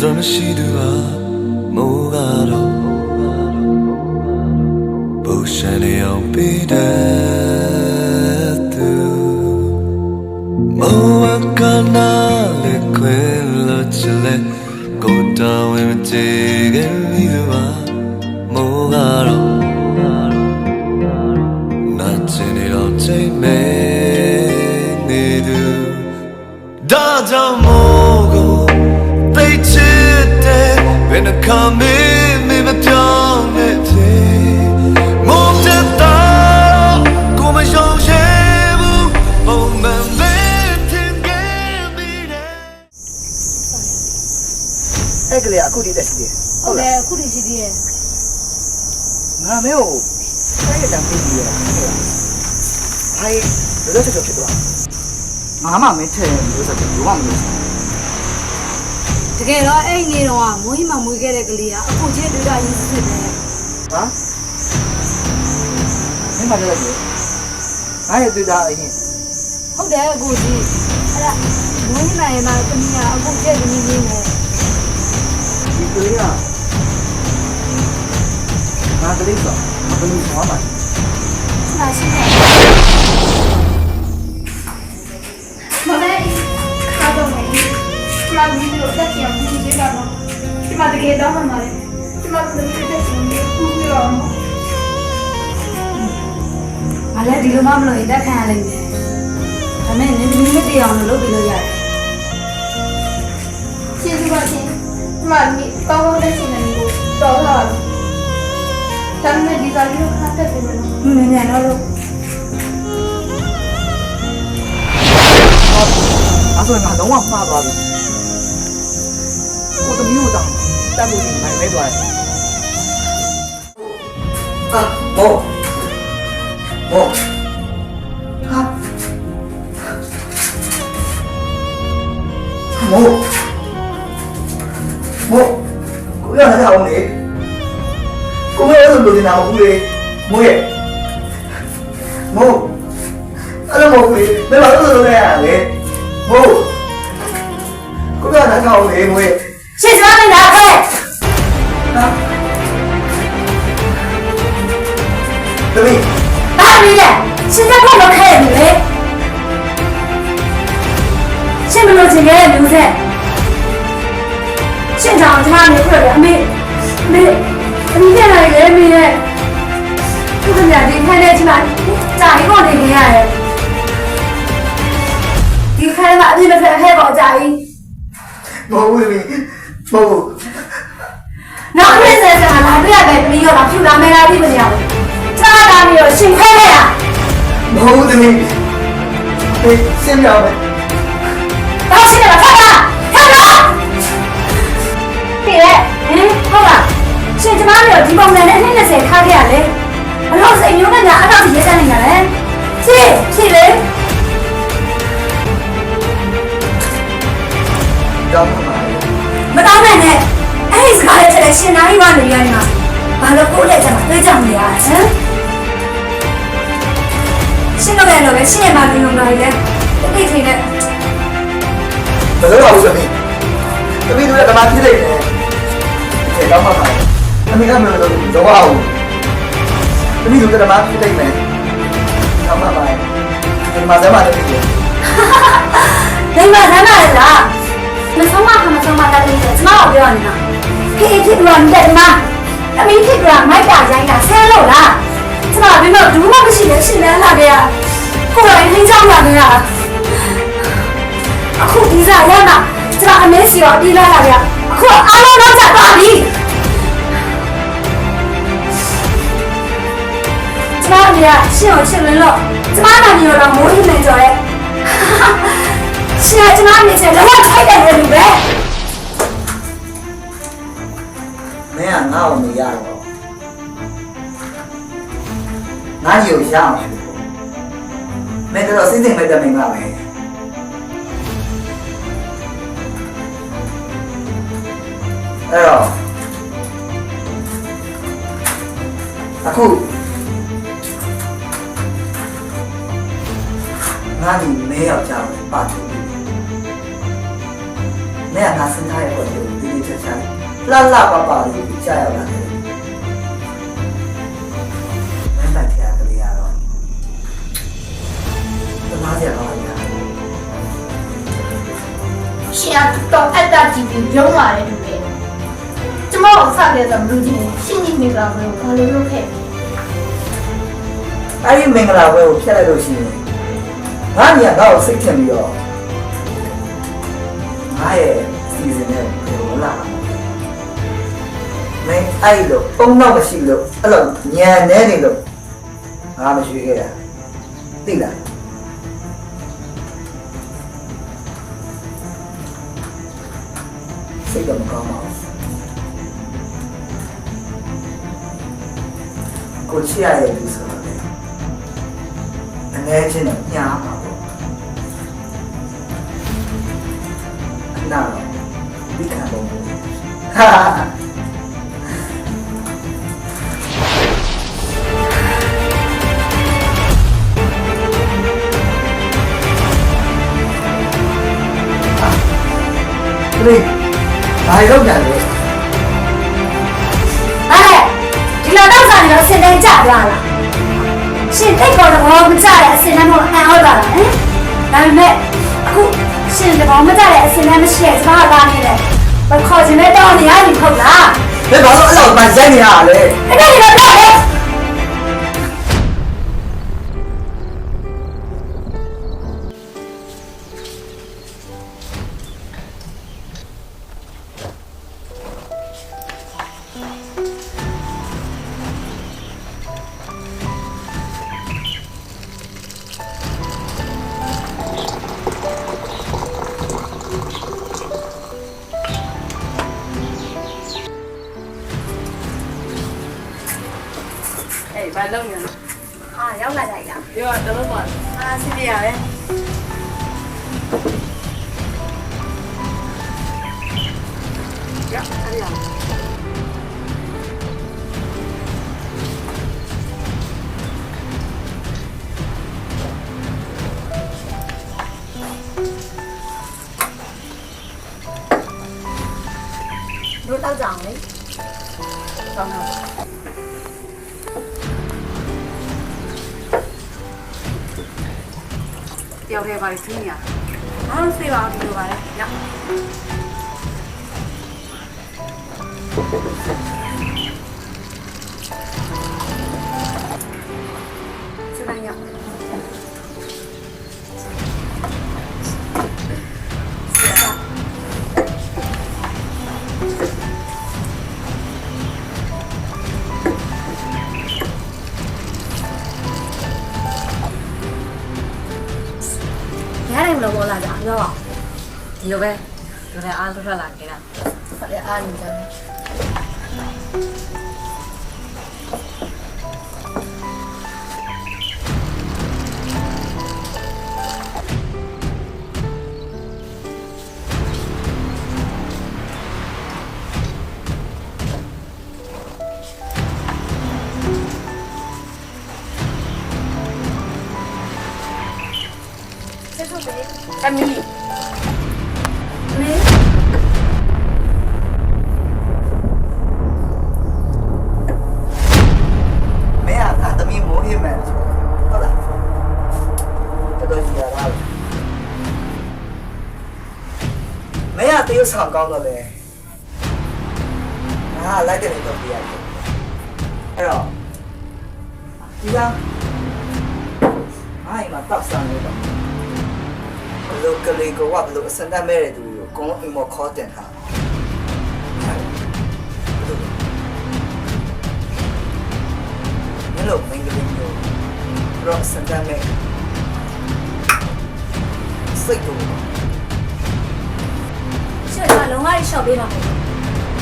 စွာမရှိသူဟာမိုးကတော့ဘုရှန်နေအောင်ပေးတဲ့သူမိုးကနာလေခွေလို့ချလေကိုတောင်းဝင်ကြည့်ခဲ့မိသူဟာမိုးကတော့နာချင်နေတော့ချိန်မဲနေသူဒါကြောင့်မို့ကိုသိချစ်တဲ့ဘယ်နှခါမေးမပြောင်းနဲ့မိုးတဲ့တော့ကိုမရှောင်ရှဲဘူးပုံမှန်လေးထင်ခဲ့မိတယ်အဲ့ကလေးအခုတည်းတက်ရှိတယ်ဟုတ်တယ်အခုတည်းရှိသေးတယ်ငါမဲကိုအဲ့ရတံပြီးပြီရဲ့ဟိုင်းဘယ်လိုချက်ဖြစ်သွားငါမှမင်းထဲလို့ဆိုတော့ဘာမှမလုပ်တကယ်တော့အဲ့နေတော့မိုးဟိမမွေးခဲ့တဲ့ကလေးကအခုချင်းတွေ့တာရင်းစစ်တယ်ဟာမင်းမလည်းလေငါရဲ့တွေ့တာအရင်ဟုတ်တယ်အခုကြီးအဲ့ဒါမိုးဟိမရဲ့မှာတမီးကအခုကျက်တမီးလေးနဲ့ဒီကလေးကငါကလေးဆိုမကလေးဆိုမှာဟာရှိတယ်မလေးကတော့မယ်ဒီမှာဗီဒီယိုတက်ချင်အောင်ကြည့်ကြတော့ဒီမှာတကယ်တော့မှမလေးဒီမှာတက်ချင်အောင်ပူပြီးတော့မလေးဒီလိုမှမလို့တက်ခံရလိမ့်မယ်ဒါမဲ့နင်းသမီးမတရားအောင်လုပ်ပြီးလို့ရတယ်ကျေးဇူးပါရှင်ဒီမှာမိကောင်းကောင်းတက်ချင်တယ်ကိုတော်လာဒါမဲ့ဒီကလေးကိုခါတက်တယ်လို့နင်းတော့လို့အဲ့ဆိုငါလုံးဝမှားသွားပြီကိုသမီးကိုတောင်းတတ်လို့ဒီမိုင်းလဲသွားတယ်ဟာဘောဟာမိုးကိုရတဲ့အောင်လေကိုမရလို့လို့နေတာဘူးလေမိုးရဲ့မိုးအဲ့လိုမဟုတ်ဘူးဘယ်မှာလို့လဲရလေမိုးကိုရတဲ့အောင်လေမိုးရဲ့ရှေ့စမ်းနေတာခဲ့ဟာသမီးဘာလို့လဲရှင်းစမ်းဖို့လုပ်ခဲ့ရတယ်လေရှင်းမလို့ချင်ခဲ့တဲ့လူဆက်ရှင်းကြောင်ထားနေပြတယ်အမေပြန်လာလေမေရဲ့သူကညာဒီခိုင်းတဲ့ချိန်မှာကြာကြီးပေါ်နေနေရတယ်ဒီခိုင်းမှာအပြည့်မဖက်ဟဲ့ပေါ်ကြာကြီးမဟုတ်ဘူးသမီးမဟုတ်ဘူးနောက်ပြည့်စက်စမှာလာပြရပဲတမီးရောလာဖြူလာမဲလာပြီးမရဘူးကြာတာမျိုးရှင်ခဲခဲ့ရမဟုတ်ဘူးသမီးအေးရှင်းပြအောင်ဘာရှင်းလဲထားပါဒီလေဟုတ်လားရှင်ကျမတို့ဒီပုံစံနဲ့အနည်း20ထားခဲ့ရလေဘလို့စိတ်မျိုးနဲ့များအတော့ရေးစမ်းနေရလဲဖြည့်လေတောင်းပါမတောင်းနိုင်နဲ့အဲ့ဒီစကားလေးချက်ရှင်နိုင်ပါနေရနေမှာဘာလို့ကိုယ့်လက်ချက်မှာတွေးကြနေရဟမ်ရှင်တော့လည်းပဲရှင်ရဲ့မလူလုံးလာလေတိတ်ထိနေဘယ်လိုလုပ်သမီးတို့လည်းဓမ္မဖြစ်နေတယ်ဒီတော့မှပါသမီးကမလို့တော့အောင်သမီးတို့ဓမ္မဖြစ်နေတယ်တော့မှပါဒီမှာဇမတည်းဖြစ်တယ်ဒီမှာဇမလားမဆုံးမတာတည်းကျမတို့ပြောနေတာခေဖြစ်တော့တဲ့ဒီမှာသမီးဖြစ်တော့မိုက်တာရိုင်းတာဆဲလို့လားကျမဘယ်တော့ဘူးမှမရှိနဲ့ရှင်လန်းလာကြရကိုယ်တိုင်နှင်းချောင်းလာကြရအခုဒီစားရမှာကျမအမေစီရောတီးလာလာကြအခုအားလုံးတော့ချက်ပါပြီကျမအမေကရှင်ကိုချစ်လို့ကျမနာမည်တော့မိုးဟင်းနေကြတယ်ရှင်ကကျမအမေချစ်တော့ထိုက်တယ်လို့ပဲမင်းကငါ့ကိုမရတော့ငါ့ကြီးကိုရအောင်မင်းတော့စိတ်စိတ်မဲ့တဲ့မင်းကပဲအဲ့တော့အခုငါဒီမဲယောက်ျားကိုပတ်တယ်မဲ没让他生他也会有滴滴车车，拉拉巴巴的加油了。没白天个哩呀咯，都哪些好呀？ ရှင်ကတော့အတ္တကြည့်ပြီးရုံးလာတယ်လို့ပဲကျမတို့စခဲ့တဲ့လူကြီးရှင်းကြီးမိကဘယ်လိုလုပ်ခဲ့ အဲ့ဒီမင်္ဂလာပွဲကိုဖျက်လိုက်လို့ရှိရင်ငါညီကငါ့ကိုစိတ်ထင်ပြီးတော့ငါရဲ့စီစဉ်နဲ့ဘယ်လိုလာမင်းအဲ့လိုပုံတော့မရှိလို့အဲ့လိုညံနေနေလို့ငါမရှိခဲ့တာသိလားစိတ်တော့မကောင်းပါဘူးကိုချစ်ရရဲ့လူဆိုတော့အနေချင်းတော့ညားပါပေါ့နာတော့ဒီခံတော့ဟာလေဘာရောက်ကြလဲ အဲ့ဒီလိုတော့စားနေတော့စင်တိုင်းကြပြလာရှင်တိတ်ခေါ်တော့မကြတဲ့အစင်တိုင်းမဟုတ်အန်ဟုတ်တာလားဟင်ဒါပေမဲ့အခုရှင်တော့မကြတဲ့အစင်တိုင်းမရှိရဲ့ကျမကသားနေတယ်ဘယ်ခေါ်ခြင်းလဲတော့နေရပြီဟုတ်လား ဘယ်ဘာလို့အဲ့လိုမှရိုက်နေရလဲ အဲ့ဒါလည်းတော့လေ အေးဘာလုပ်နေလဲ အာရောက်လာလိုက်လား ပြောတော့လုံးပါ အာဆင်းပြရပဲ ရအဲ့ဒီအောင် တို့တောက်ကြအောင်လေ ဆောင်းတော့တယောက်တည်းပါလိမ့်စီးရအားလုံးစေးပါအောင်ဒီလိုပါလေရစတိုင်းရရတယ်မလို့ပေါ်လာကြပြောပါ ဒီလိုပဲဒီလိုအားထွက်လာခဲ့တာ ဟုတ်တယ်အားနေကြတယ် အမီ မေ မင်းကသမီးမိုးဟိမန်ဟုတ်လားတော်တော်ကြီးရတာမင်းကတရုတ်ဆောင်ကောင်းတော့လေငါလိုက်တယ်တော့ပြရတယ်အဲ့တော့ဒီကအိုင်မှာတောက်ဆန်လို့တော့ဘလို့ကလေးကဘလို့အစံတမဲတဲ့သူကိုကောင်းအိမ်မခေါ်တင်ထားမလို့မင်းကလေးမျိုးတော့စံတမဲစိတ်တော့ ရှင်ကလုံးဝရှော့ပေးမှာပေါ့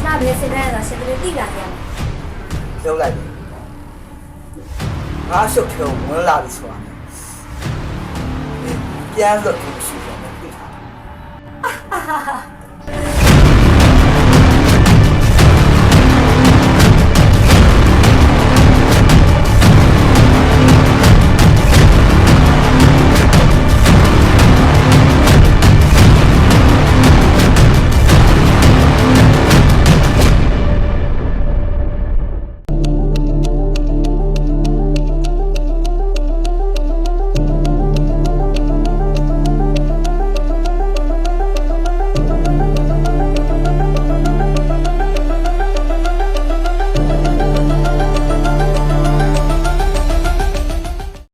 ကျမဘယ်စင်တိုင်းလဲရှင်တို့တိလာကြရမယ် ပြောလိုက်တယ်ငါရှုပ်ထုံဝင်လာပြီဆိုတာပြန်လို့ရှိတယ်မသိတာ ဟာ